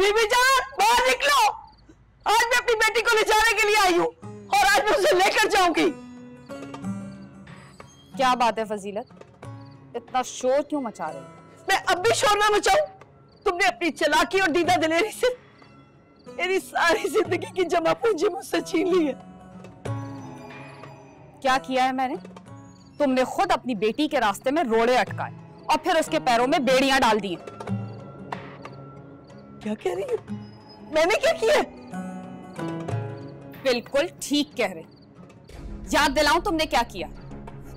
बीबी जान, बाहर निकलो। आज मैं अपनी बेटी को ले जाने के लिए आई हूँ और आज मैं उसे लेकर जाऊंगी। क्या बात है फजीलत, इतना शोर क्यों मचा रहे हो? मैं अब भी शोर ना मचाऊं? तुमने अपनी चालाकी और दीदा दिलेरी से मेरी सारी जिंदगी की जमा पूंजी मुझसे छीन ली है। क्या किया है मैंने? तुमने खुद अपनी बेटी के रास्ते में रोड़े अटकाए और फिर उसके पैरों में बेड़ियां डाल दी। क्या कह रही हो? मैंने क्या किया? बिल्कुल ठीक कह रहे। याद दिलाऊं तुमने क्या किया?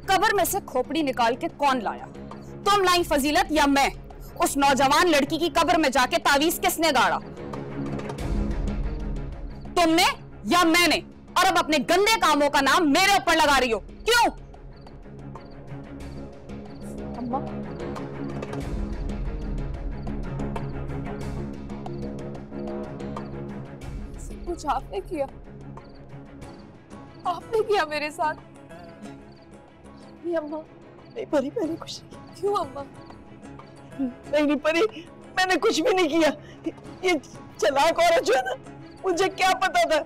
कब्र में से खोपड़ी निकाल के कौन लाया? तुम लाई फजीलत या मैं? उस नौजवान लड़की की कब्र में जाके तावीज किसने गाड़ा? तुमने या मैंने? और अब अपने गंदे कामों का नाम मेरे ऊपर लगा रही हो, क्यों? अम्मा, सब कुछ आपने किया, आपने किया मेरे साथ। नहीं अम्मा, नहीं परी, मैंने कुछ नहीं किया। क्यों अम्मा? नहीं परी, मैंने कुछ भी नहीं किया। ये चालाक औरत जो है ना, मुझे क्या पता था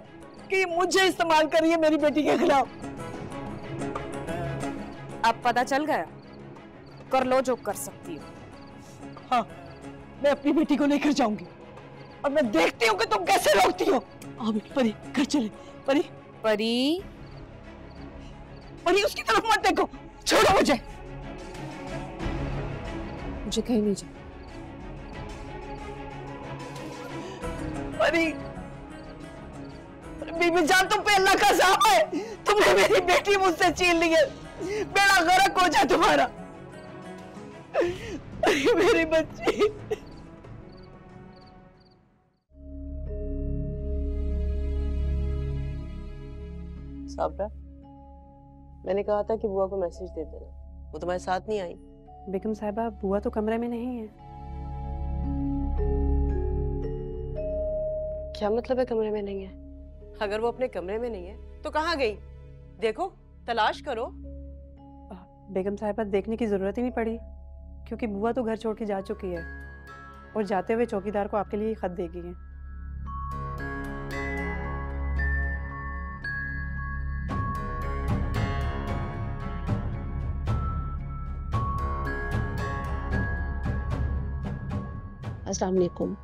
कि मुझे इस्तेमाल कर रही है मेरी बेटी के खिलाफ। अब पता चल गया, कर लो जो कर सकती हो। हाँ, मैं अपनी बेटी को लेकर जाऊंगी और मैं देखती हूँ कि तुम कैसे रोकती हो। आओ बेटी, परी घर चले। परी परी, परी उसकी तरफ मत देखो, छोड़ो मुझे। मुझे कहीं नहीं जाना। परी, बीबी जान, तुम पे अल्लाह का साहब है। तुमने मेरी बेटी मुझसे छीन ली है। बेड़ा गर्क हो जाए तुम्हारा। मेरी बच्ची। साबरा, मैंने कहा था कि बुआ को मैसेज दे देना, वो तुम्हारे साथ नहीं आई। बेगम साहिबा, बुआ तो कमरे में नहीं है। क्या मतलब है कमरे में नहीं है? अगर वो अपने कमरे में नहीं है तो कहाँ गई? देखो, तलाश करो। बेगम साहिबा, देखने की जरूरत ही नहीं पड़ी, क्योंकि बुआ तो घर छोड़ के जा चुकी है और जाते हुए चौकीदार को आपके लिए खत दे गई है। अस्सलाम वालेकुम।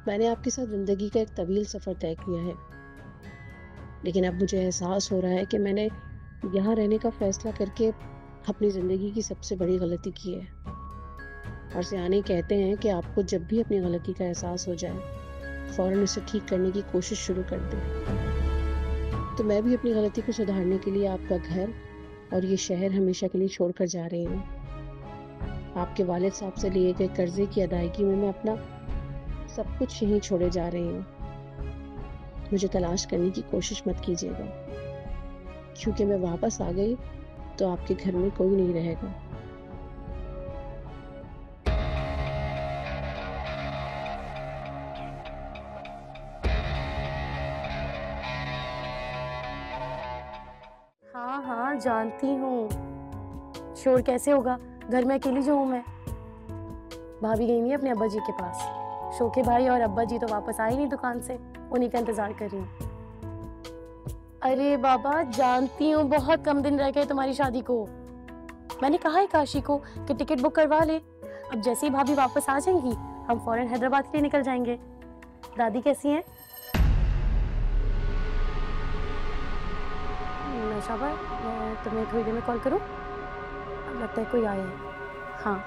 मैंने आपके साथ ज़िंदगी का एक तवील सफ़र तय किया है, लेकिन अब मुझे एहसास हो रहा है कि मैंने यहाँ रहने का फ़ैसला करके अपनी ज़िंदगी की सबसे बड़ी गलती की है। और सियाने कहते हैं कि आपको जब भी अपनी गलती का एहसास हो जाए, फ़ौरन उसे ठीक करने की कोशिश शुरू कर दें। तो मैं भी अपनी गलती को सुधारने के लिए आपका घर और ये शहर हमेशा के लिए छोड़कर जा रही हूँ। आपके वालिद साहब से लिए गए कर्जे की अदायगी में मैं अपना सब कुछ यहीं छोड़े जा रही हूँ। मुझे तलाश करने की कोशिश मत कीजिएगा, क्योंकि मैं वापस आ गई तो आपके घर में कोई नहीं रहेगा। हाँ हाँ जानती हूँ, शोर कैसे होगा, घर में अकेली जो हूँ मैं। भाभी गई नहीं अपने अब्बा जी के पास। शोके भाई और अब्बा जी तो वापस आए नहीं दुकान से, उन्हीं का इंतजार कर रही हूँ। अरे बाबा, जानती हूँ बहुत कम दिन रह गए तुम्हारी शादी को। मैंने कहा है काशी को कि टिकट बुक करवा ले। अब जैसे ही भाभी वापस आ जाएंगी, हम फौरन हैदराबाद के लिए निकल जाएंगे। दादी कैसी हैं? शाबाश, मैं तुम्हें थोड़ी देर में कॉल करूँ? अब लगता है कोई आया है। हाँ,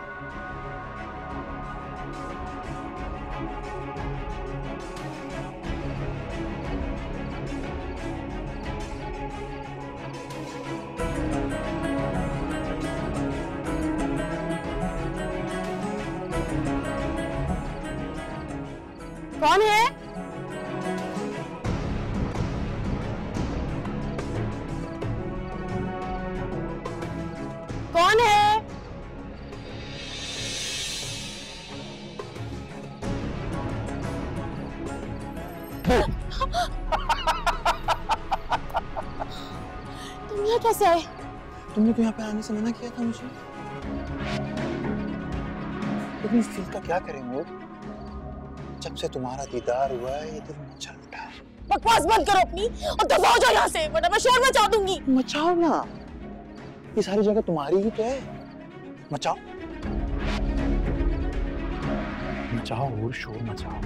कौन है? कौन है? तुम यहाँ कैसे आए? तुमने तो यहाँ पे आने से मना किया था मुझे। लेकिन इस चीज का क्या करें वो? जब से तुम्हारा दीदार हुआ है ये दिल मचल उठा है। बकवास बंद करो अपनी और दफा हो जाओ यहाँ से, वरना मैं शोर मचा दूंगी। मचाओ ना, ये सारी जगह तुम्हारी ही तो है, मचाओ मचाओ और शोर मचाओ।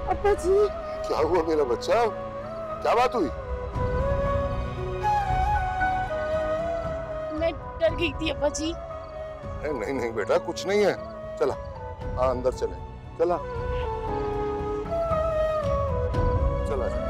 अब्बा जी, क्या हुआ मेरा बच्चा, क्या बात हुई? मैं डर गई थी अब्बा जी। नहीं नहीं बेटा, कुछ नहीं है, चला हाँ अंदर चले, चला चला चला।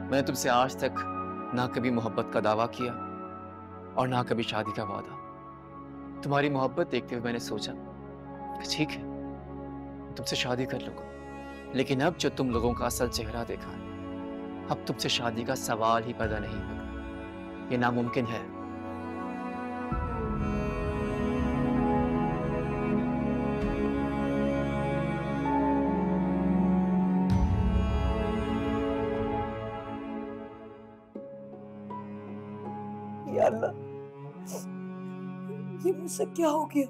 मैंने तुमसे आज तक ना कभी मोहब्बत का दावा किया और ना कभी शादी का वादा। तुम्हारी मोहब्बत देखते हुए मैंने सोचा ठीक है तुमसे शादी कर लूंगा, लेकिन अब जो तुम लोगों का असल चेहरा देखा है, अब तुमसे शादी का सवाल ही पैदा नहीं होगा, ये नामुमकिन है। या अल्लाह, ये मुझसे क्या हो गया?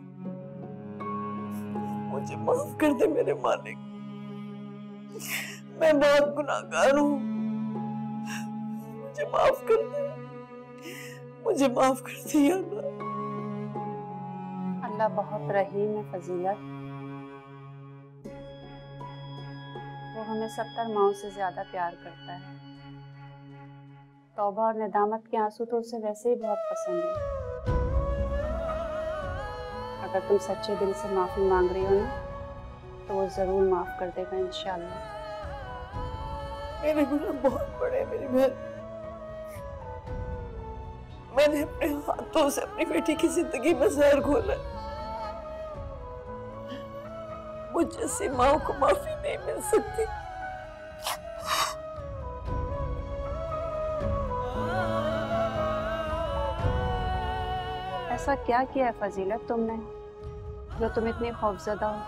मुझे माफ कर दे मेरे मालिक, मैं बहुत गुनाहगार हूँ, मुझे माफ कर दे, मुझे माफ कर दे या अल्लाह। अल्लाह बहुत रहीम है फजीलत, वो हमें 70 माओं से ज्यादा प्यार करता है। तौबा और नदामत के आंसू तो उसे वैसे ही बहुत पसंद है। अगर तुम सच्चे दिल से माफी मांग रही हो ना, तो वो जरूर माफ कर देगा इंशाअल्लाह। मेरे गुनाह बहुत बड़े हैं मेरी बहन, मैंने अपने हाथों से अपनी बेटी की जिंदगी में जहर घोला। मुझ जैसी माँ को माफी नहीं मिल सकती। ऐसा क्या किया है फजीलत तुमने जो तुम इतनी खौफजदा हो?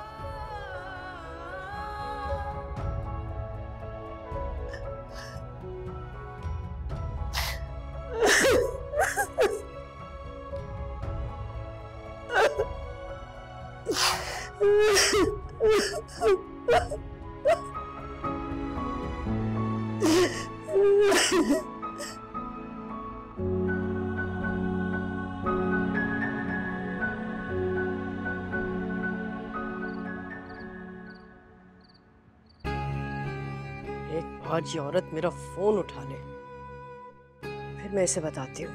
आज ये औरत मेरा फोन उठा ले, फिर मैं इसे बताती हूँ।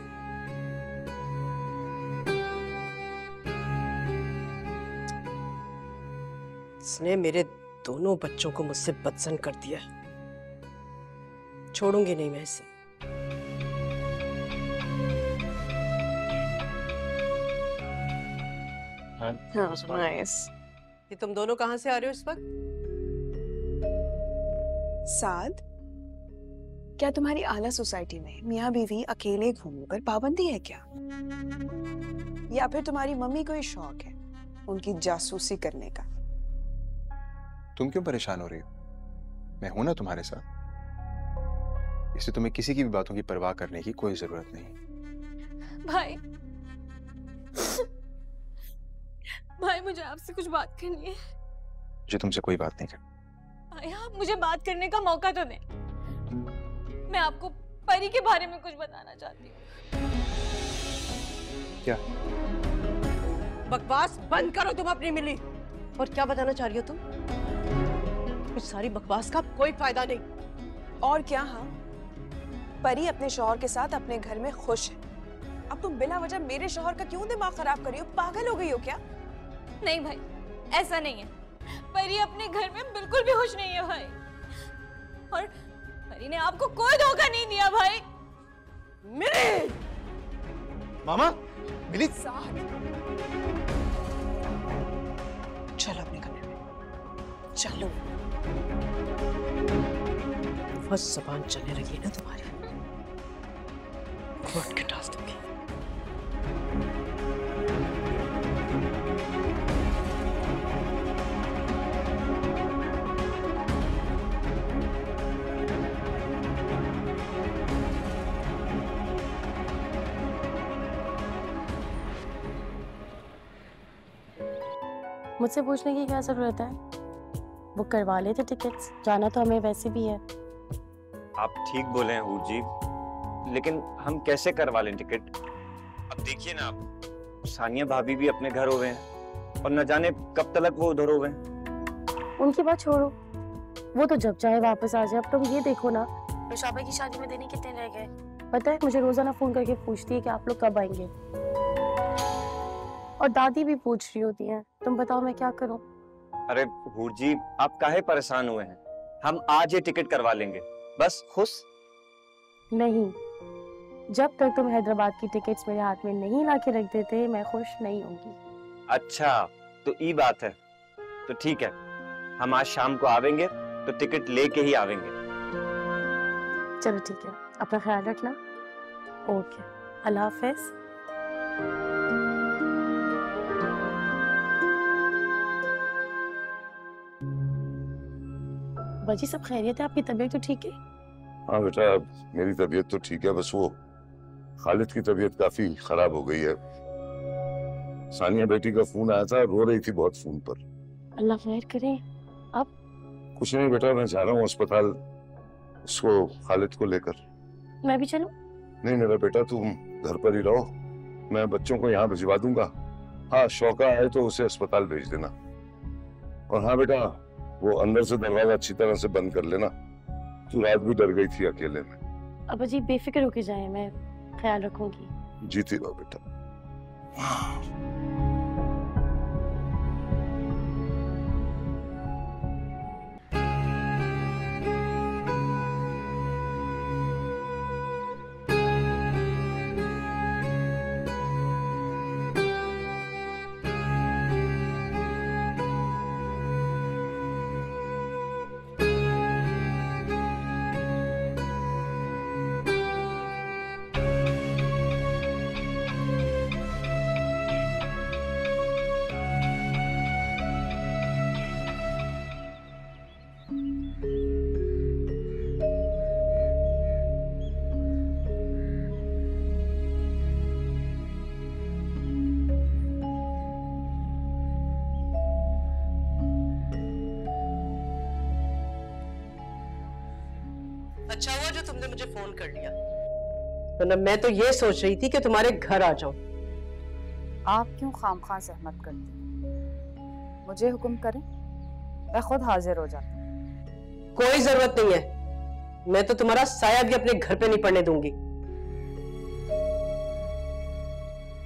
इसने मेरे दोनों बच्चों को मुझसे बदसन कर दिया, छोड़ूंगी नहीं मैं इसे। नाइस। ये तुम दोनों कहाँ से आ रहे हो इस वक्त? साद, क्या तुम्हारी आला सोसाइटी में मियाँ बीवी अकेले घूमने पर पाबंदी है क्या? या फिर तुम्हारी मम्मी को ही शौक है उनकी जासूसी करने का? तुम क्यों परेशान हो रही हो? मैं हूं ना तुम्हारे साथ, इससे तुम्हें किसी की भी बातों की परवाह करने की कोई जरूरत नहीं। भाई भाई, मुझे आपसे कुछ बात करनी है। मुझे तुमसे कोई बात नहीं करनी। भाई, आप मुझे बात करने का मौका तो दें। मैं आपको परी के बारे में कुछ बताना चाहती हूँ। क्या? बकवास बंद करो तुम अपनी मिली। और क्या बताना चाह रही हो तुम? इस सारी बकवास का कोई फायदा नहीं। और क्या? हाँ, परी अपने शौहर के साथ अपने घर में खुश है, अब तुम बिना वजह मेरे शौहर का क्यों दिमाग खराब कर रही हो? पागल हो गई हो क्या? नहीं भाई, ऐसा नहीं है। परी अपने घर में बिल्कुल भी खुश नहीं है भाई, और परी ने आपको कोई धोखा नहीं दिया भाई। मिली मामा, मिली चलो अपने कमरे में, चलो। बस जबान चलने लगी ना तुम्हारी, घोट के डाल दूंगी। मुझसे पूछने की क्या जरूरत है? बुक करवा लेते टिकट्स, जाना तो हमें वैसे भी है। आप ठीक बोले हैं हूर जी, लेकिन हम कैसे करवा लें टिकट? अब देखिए ना आप, सानिया भाभी भी अपने घर हो गए हैं और न जाने कब तक वो उधर हो गए। उनकी बात छोड़ो, वो तो जब चाहे वापस आ जाए। अब तुम ये देखो ना, पेशाबा की शादी में देने कितने रह गए? पता है, मुझे रोजाना फोन करके पूछती है कि आप लोग कब आएंगे, और दादी भी पूछ रही होती है। तुम बताओ मैं क्या करूं? अरे हूर जी, आप काहे परेशान हुए हैं? हम आज ही टिकट करवा लेंगे, बस खुश। नहीं, जब तक तुम हैदराबाद की टिकट्स मेरे हाथ में नहीं लाके रख देते, मैं खुश नहीं होंगी। अच्छा, तो ये बात है। तो ठीक है, हम आज शाम को आवेंगे तो टिकट लेके ही आवेंगे। चलो ठीक है, अपना ख्याल रखना। ओके, अल्लाह हाफिज। बाजी, सब खैरियत है? आपकी तबीयत तो ठीक है? हाँ बेटा, मेरी तबीयत तो ठीक है, बस वो खालिद की तबीयत काफी खराब हो गई है। सानिया बेटी का फोन आया था, रो रही थी बहुत फोन पर। अल्लाह खैर करे। अब कुछ नहीं बेटा, मैं जा रहा हूँ अस्पताल उसको, खालिद को लेकर। मैं भी चलूं? नहीं मेरा बेटा, तुम घर पर ही रहो, मैं बच्चों को यहाँ भिजवा दूंगा। हाँ, शौका है तो उसे अस्पताल भेज देना। और हाँ बेटा, वो अंदर से दरवाजा अच्छी तरह से बंद कर लेना, तू रात भी डर गई थी अकेले में। अब जी बेफिक्र होके जाए, मैं ख्याल रखूंगी। जीती रहो बेटा। अच्छा हुआ जो तुमने मुझे फोन कर लिया, वरना मैं तो ये सोच रही थी कि तुम्हारे घर आ जाऊं। आप क्यों खामखा सहमत करती? मुझे हुक्म करें, मैं खुद हाजिर हो जाती। कोई जरूरत नहीं है, मैं तो तुम्हारा साया भी अपने घर पे नहीं पड़ने दूंगी।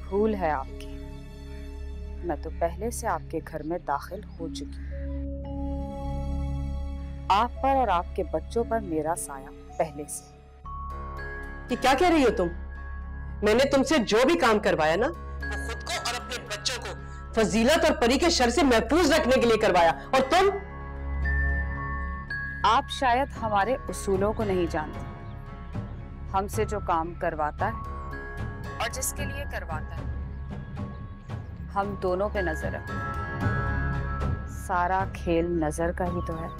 भूल है आपकी, मैं तो पहले से आपके घर में दाखिल हो चुकी। आप पर और आपके बच्चों पर मेरा साया पहले से। ये क्या कह रही हो तुम? मैंने तुमसे जो भी काम करवाया ना, वो खुद को और अपने बच्चों को फजीलत और परी के शर से महफूज रखने के लिए करवाया, और तुम? आप शायद हमारे उसूलों को नहीं जानते। हमसे जो काम करवाता है और जिसके लिए करवाता है, हम दोनों पे नजर है। सारा खेल नजर का ही तो है।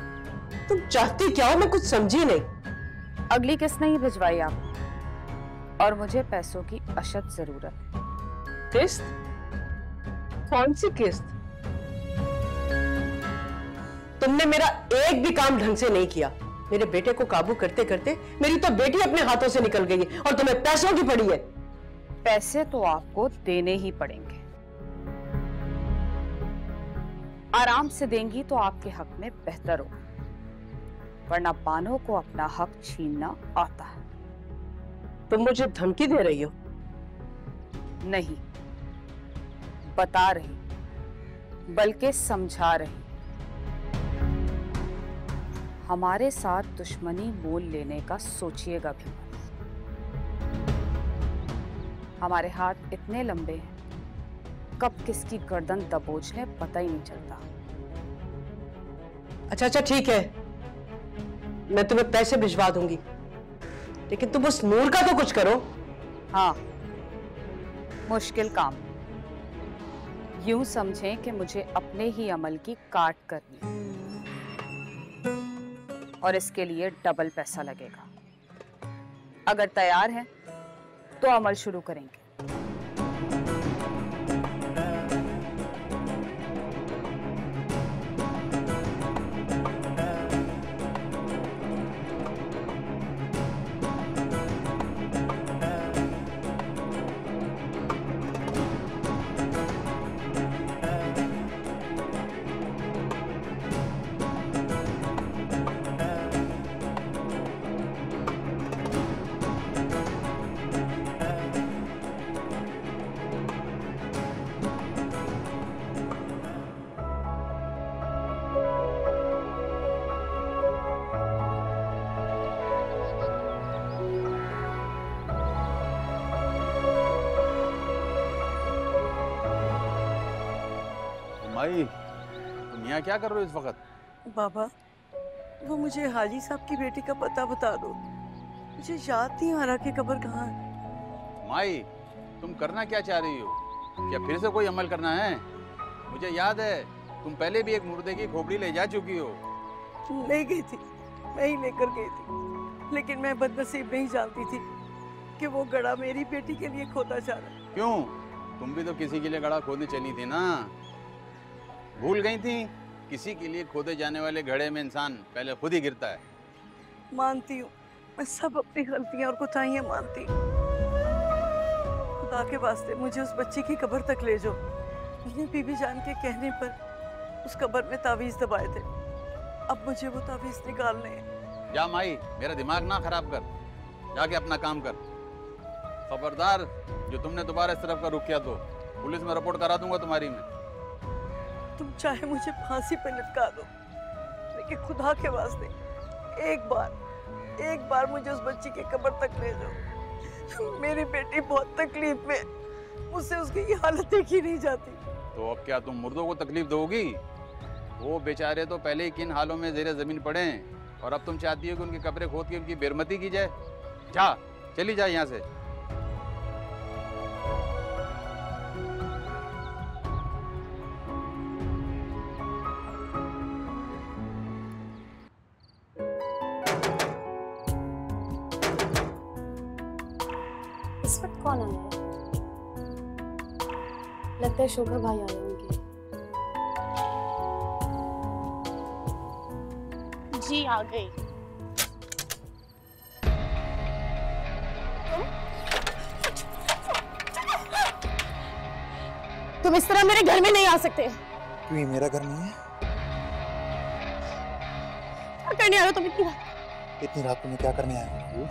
तुम चाहती क्या हो? मैं कुछ समझी नहीं। अगली किस्त नहीं भिजवाई आप, और मुझे पैसों की अशद जरूरत है। किस्त? कौन सी किस्त? तुमने मेरा एक भी काम ढंग से नहीं किया। मेरे बेटे को काबू करते करते मेरी तो बेटी अपने हाथों से निकल गई है, और तुम्हें पैसों की पड़ी है। पैसे तो आपको देने ही पड़ेंगे। आराम से देंगी तो आपके हक में बेहतर होगा, वरना बानों को अपना हक छीनना आता है। तुम मुझे धमकी दे रही हो? नहीं, बता रही, बल्कि समझा रही। हमारे साथ दुश्मनी मोल लेने का सोचिएगा भी मत। हमारे हाथ इतने लंबे हैं, कब किसकी गर्दन दबोच ले पता ही नहीं चलता। अच्छा ठीक है, मैं तुम्हें पैसे भिजवा दूंगी, लेकिन तुम उस नूर का तो कुछ करो। हाँ, मुश्किल काम। यूं समझें कि मुझे अपने ही अमल की काट करनी है, और इसके लिए डबल पैसा लगेगा। अगर तैयार हैं तो अमल शुरू करेंगे। माई, तुम यहाँ क्या कर रहे हो इस वक्त? बाबा, वो मुझे हाजी साहब की बेटी का पता बता दो। मुझे याद नहीं आ रहा कि कब्र कहाँ है। माई, तुम करना क्या चाह रही हो? क्या फिर से कोई अमल करना है? मुझे याद है तुम पहले भी एक मुर्दे की खोपड़ी ले जा चुकी हो। ले गई थी, मैं ही लेकर गई थी, लेकिन मैं बदनसीब नहीं जानती थी कि वो गड़ा मेरी बेटी के लिए खोदा जा रहा है। क्यों? तुम भी तो किसी के लिए गड़ा खोदने चली थी ना? भूल गई थी? किसी के लिए खोदे जाने वाले घड़े में इंसान पहले खुद ही गिरता है। मानती हूँ, मैं सब अपनी गलतियां और कोताहियां मानती हूँ। खुदा के वास्ते मुझे उस बच्ची की कब्र तक ले जाओ। मैंने बीबी जान के कहने पर उस कब्र में तावीज दबाए थे, अब मुझे वो तावीज निकालने हैं। जा माई, मेरा दिमाग ना खराब कर, जाके अपना काम कर। खबरदार, जो तुमने दोबारा इस तरफ का रुख किया तो पुलिस में रिपोर्ट करा दूंगा तुम्हारी मैं। तुम चाहे मुझे फांसी पे लटका दो, लेकिन खुदा के वास्ते एक बार मुझे उस बच्ची की कब्र तक ले जाओ। मेरी बेटी बहुत तकलीफ में, मुझसे उसकी ये हालत देखी नहीं जाती। तो अब क्या तुम मुर्दों को तकलीफ दोगी? वो बेचारे तो पहले ही किन हालों में ज़ेरे ज़मीन पड़े हैं, और अब तुम चाहती हो कि उनकी कब्रें खोद के उनकी बेरमती की जाए? जा, चली जा यहाँ से। इस वक्त कौन आया है? लगता है शोभा भाई आए होंगे। जी आ गए। तुम इस तरह मेरे घर में नहीं आ सकते। क्यों, ये मेरा घर नहीं है? क्या करने आ रहे हो तुम इतनी रात? इतनी रात को मैं क्या करने आया हूँ?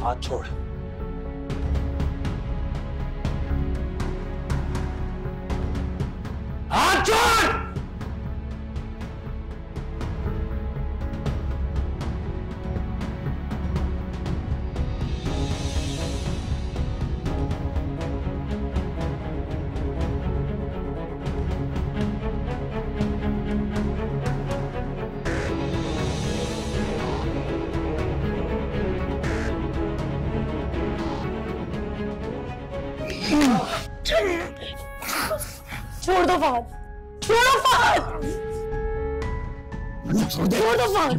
हाथ छोड़। हाथ छोड़। छोड़ दो फहद, छोड़ो फहद, छोड़ दो फहद।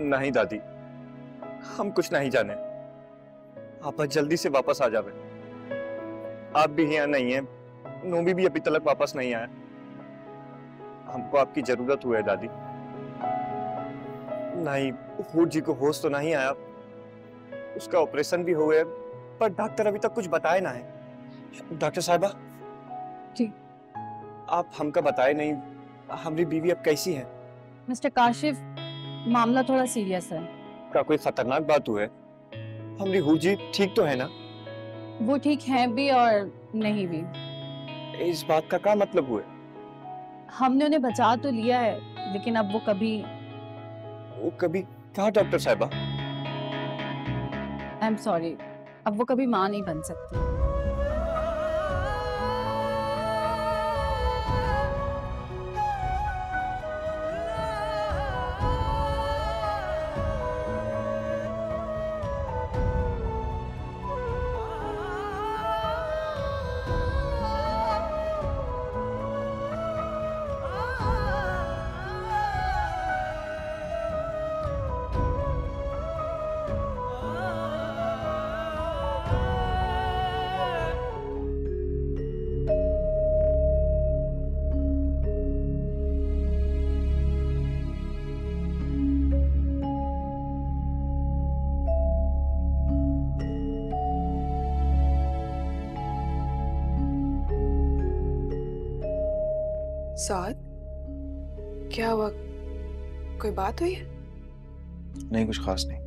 नहीं दादी, हम कुछ नहीं जाने। आप जल्दी से वापस आ जावे। आप भी यहाँ नहीं है, नोबी भी अभी तक वापस नहीं आया। हमको आपकी जरूरत हुई है दादी। नहीं, हूर जी को होश तो नहीं आया, उसका ऑपरेशन भी हुआ है, पर डॉक्टर अभी तक कुछ बताए ना है। डॉक्टर साहिबा जी, आप हमका बताए नहीं, हमारी बीवी अब कैसी है? मिस्टर काशिफ, मामला थोड़ा सीरियस है। क्या कोई खतरनाक बात हुई है? हमारी हूर जी ठीक तो है ना? वो ठीक है भी और नहीं भी। इस बात का क्या मतलब हुआ? हमने उन्हें बचा तो लिया है, लेकिन अब वो कभी कहाँ डॉक्टर साहिबा? आई एम सॉरी, अब वो कभी माँ नहीं बन सकती। साद, क्या हुआ? कोई बात हुई है? नहीं, कुछ खास नहीं।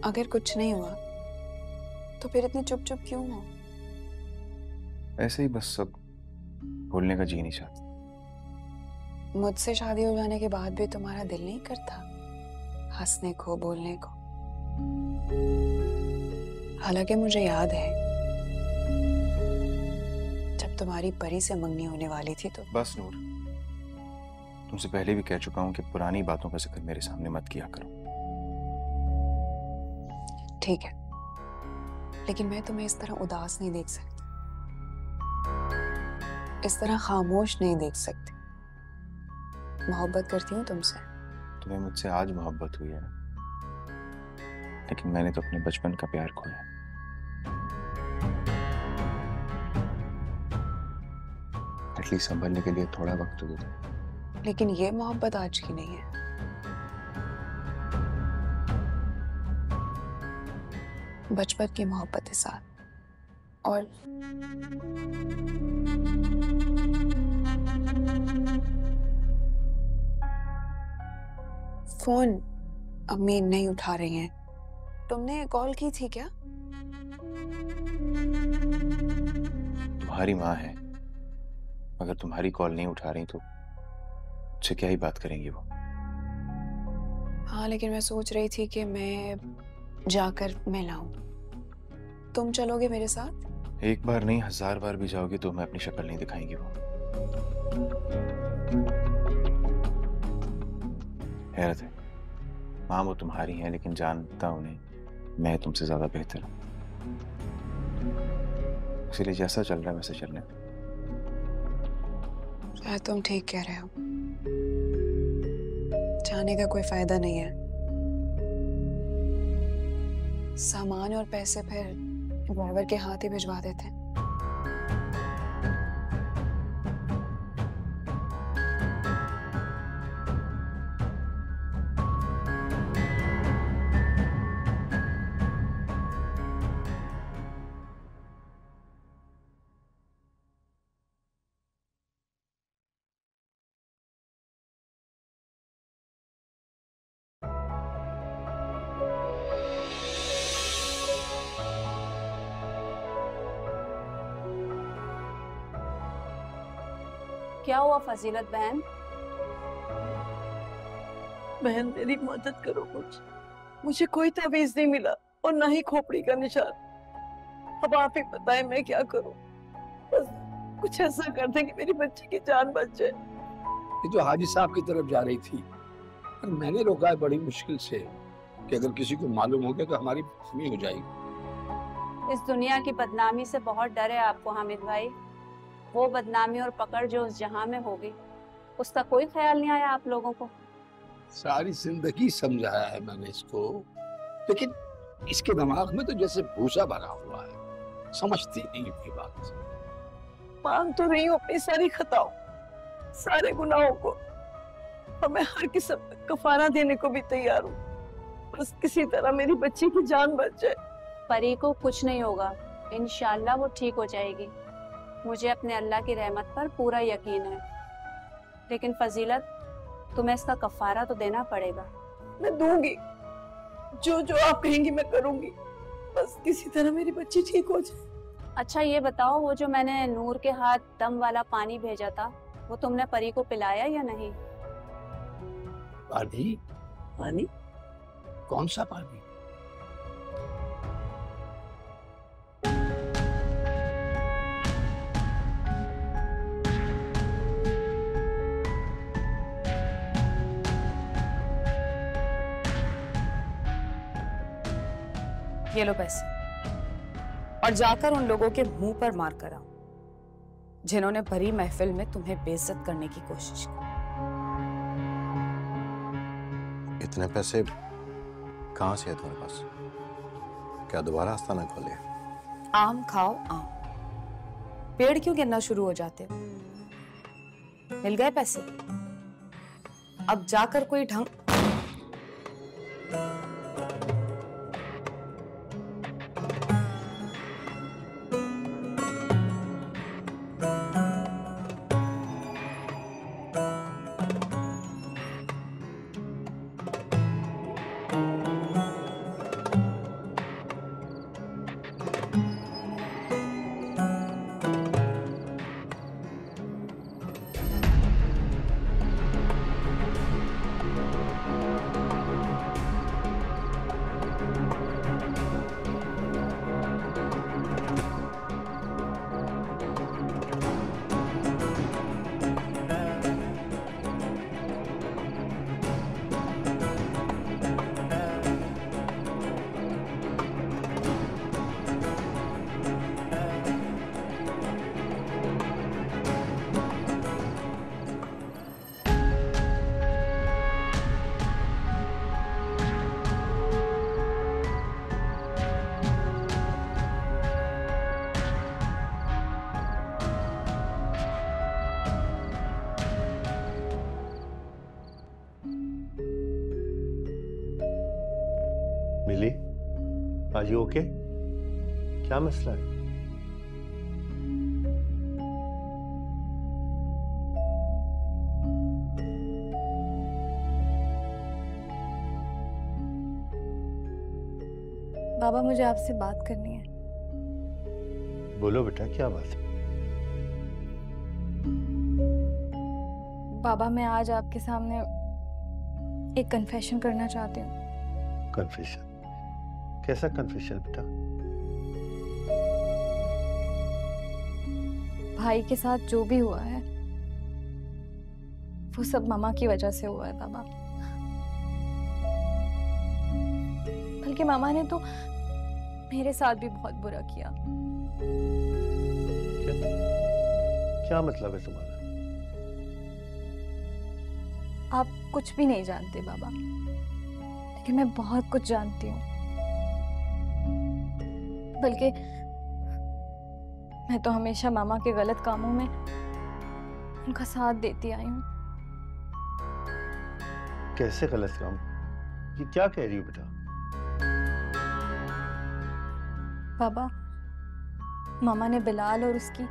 अगर कुछ नहीं हुआ तो फिर इतने चुप चुप क्यों हो? ऐसे ही बस सब बोलने का जी नहीं चाहता। मुझसे शादी हो जाने के बाद भी तुम्हारा दिल नहीं करता हंसने को, बोलने को? हालांकि मुझे याद है जब तुम्हारी परी से मंगनी होने वाली थी तो। बस नूर, तुमसे पहले भी कह चुका हूं कि पुरानी बातों का जिक्र मेरे सामने मत किया करो। ठीक है, लेकिन मैं तुम्हें इस तरह उदास नहीं देख सकती। इस तरह खामोश नहीं देख सकती। मोहब्बत करती हूँ तुमसे। तुम्हें मुझसे आज मोहब्बत हुई है, लेकिन मैंने तो अपने बचपन का प्यार खोया। एटलीस्ट संभलने के लिए थोड़ा वक्त तो दो। लेकिन ये मोहब्बत आज की नहीं है। बचपन की मोहब्बत के साथ। और फोन अम्मी नहीं उठा रही हैं। तुमने कॉल की थी क्या? तुम्हारी माँ है, अगर तुम्हारी कॉल नहीं उठा रही तो मुझसे क्या ही बात करेंगी वो। हाँ, लेकिन मैं सोच रही थी कि मैं जाकर मिलाऊं। तुम चलोगे मेरे साथ? एक बार नहीं 1000 बार भी जाओगी तो मैं अपनी शक्ल नहीं दिखाएंगी वो। हैरत है, माँ वो तुम्हारी हैं, लेकिन जानता उन्हें मैं तुमसे ज्यादा बेहतर हूँ। इसलिए जैसा चल रहा है वैसे चलने। शायद तुम ठीक कह रहे हो। जाने का कोई फायदा नहीं है। सामान और पैसे फिर ड्राइवर के हाथ ही भिजवा देते हैं। क्या हुआ फजीलत बहन? बहन मेरी मदद करो कुछ। मुझे कोई तावीज नहीं मिला और ना ही खोपड़ी का निशान। अब आप ही बताएं मैं क्या करूं। बस कुछ ऐसा कर दें कि मेरी बच्ची की जान बच जाए। ये जो हाजी साहब की तरफ जा रही थी, पर मैंने रोका है बड़ी मुश्किल से कि अगर किसी को मालूम हो गया तो हमारी बदनामी हो जाएगी। इस दुनिया की बदनामी से बहुत डर है आपको हामिद भाई। वो बदनामी और पकड़ जो उस जहां में होगी, उसका कोई ख्याल नहीं आया आप लोगों को? सारी जिंदगी समझाया है मैंने इसको, लेकिन इसके दिमाग में तो जैसे भूसा भरा हुआ है, समझती नहीं की बात। मान तो रही हूँ अपनी सारी खताओं, सारे गुनाहों को, और मैं हर किस्म का कफारा देने को भी तैयार हूँ। बस किसी तरह मेरी बच्ची की जान बच जाए। परी को कुछ नहीं होगा, इंशाल्लाह वो ठीक हो जाएगी। मुझे अपने अल्लाह की रहमत पर पूरा यकीन है। लेकिन फजीलत, तुम्हें इसका कफारा तो देना पड़ेगा। मैं दूंगी, जो जो आप कहेंगी मैं करूंगी। बस किसी तरह मेरी बच्ची ठीक हो जाए। अच्छा ये बताओ, वो जो मैंने नूर के हाथ दम वाला पानी भेजा था, वो तुमने परी को पिलाया या नहीं? पानी? पानी? कौन सा पानी? ये लो पैसे, और जाकर उन लोगों के मुंह पर मार कर आओ जिन्होंने भरी महफिल में तुम्हें बेइज्जत करने की कोशिश की। इतने पैसे कहाँ से है तुम्हारे पास? क्या दोबारा आस्थाना खोले? आम खाओ आम, पेड़ क्यों गिरना शुरू हो जाते हो? मिल गए पैसे? अब जाकर कोई ढंग लिली, आज यू ओके? क्या मसला है? बाबा मुझे आपसे बात करनी है। बोलो बेटा, क्या बात है? बाबा मैं आज आपके सामने एक कन्फेशन करना चाहती हूँ। कन्फेशन? कैसा कन्फेशन बेटा? भाई के साथ जो भी हुआ है वो सब मामा की वजह से हुआ है बाबा। बल्कि मामा ने तो मेरे साथ भी बहुत बुरा किया। क्या मतलब है तुम्हारा? आप कुछ भी नहीं जानते बाबा, लेकिन मैं बहुत कुछ जानती हूँ। बल्कि मैं तो हमेशा मामा के गलत कामों में उनका साथ देती आई हूँ। कैसे गलत काम? ये क्या कह रही हो बेटा? बाबा मामा ने बिलाल और उसकी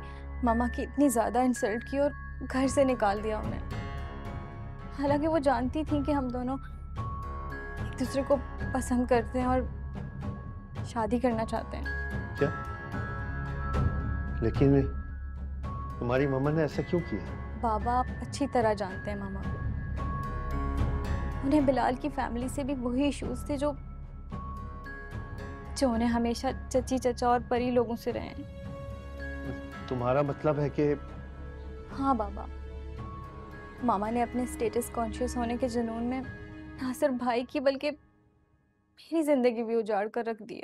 मामा की इतनी ज्यादा इंसल्ट की और घर से निकाल दिया उन्हें। हालांकि वो जानती थी कि हम दोनों एक दूसरे को पसंद करते हैं और शादी करना चाहते हैं। क्या? लेकिन तुम्हारी मामा ने ऐसा क्यों किया? बाबा आप अच्छी तरह जानते हैं मामा को। उन्हें बिलाल की फैमिली से भी वही इश्यूज थे जो उन्हें हमेशा चची चचा और परी लोगों से रहे हैं। तुम्हारा मतलब है कि? हाँ बाबा, मामा ने अपने स्टेटस कॉन्शियस होने के जुनून में ना सिर्फ भाई की बल्कि मेरी जिंदगी भी उजाड़ कर रख दी है।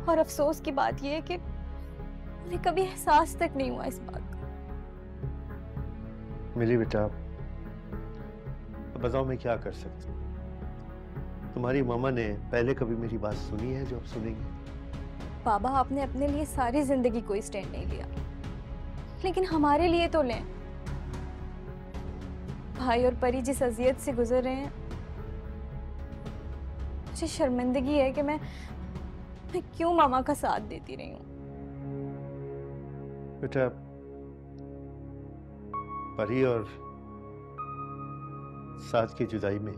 और अफसोस की बात यह है कि उन्हें कभी एहसास तक नहीं हुआ इस बात का। मिली बेटा, बताओ मैं क्या कर सकती हूँ? तुम्हारी मामा ने पहले कभी मेरी बात सुनी है जो अब सुनेंगे? बाबा आपने अपने लिए सारी जिंदगी कोई स्टैंड नहीं लिया, लेकिन हमारे लिए तो लें। भाई और परी जिस अजियत से गुजर रहे हैं, मुझे शर्मिंदगी है कि मैं क्यों मामा का साथ देती रही हूँ। बेटा, परी और साथ की जुदाई में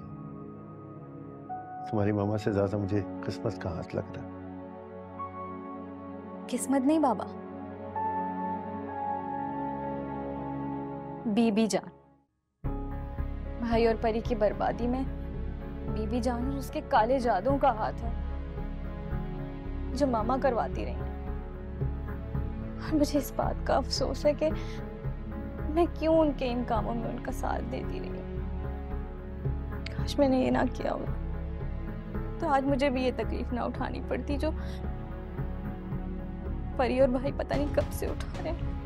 तुम्हारी मामा से ज्यादा मुझे किस्मत का हाथ लग रहा है। किस्मत नहीं बाबा, बीबी जान। भाई और परी की बर्बादी में बीबी जान और उसके काले जादुओं का हाथ है जो मामा करवाती रही। और मुझे इस बात का अफसोस है कि मैं क्यों उनके इन कामों में उनका साथ देती रही। काश मैंने ये ना किया होता तो आज मुझे भी ये तकलीफ ना उठानी पड़ती जो परी और भाई पता नहीं कब से उठा रहे हैं।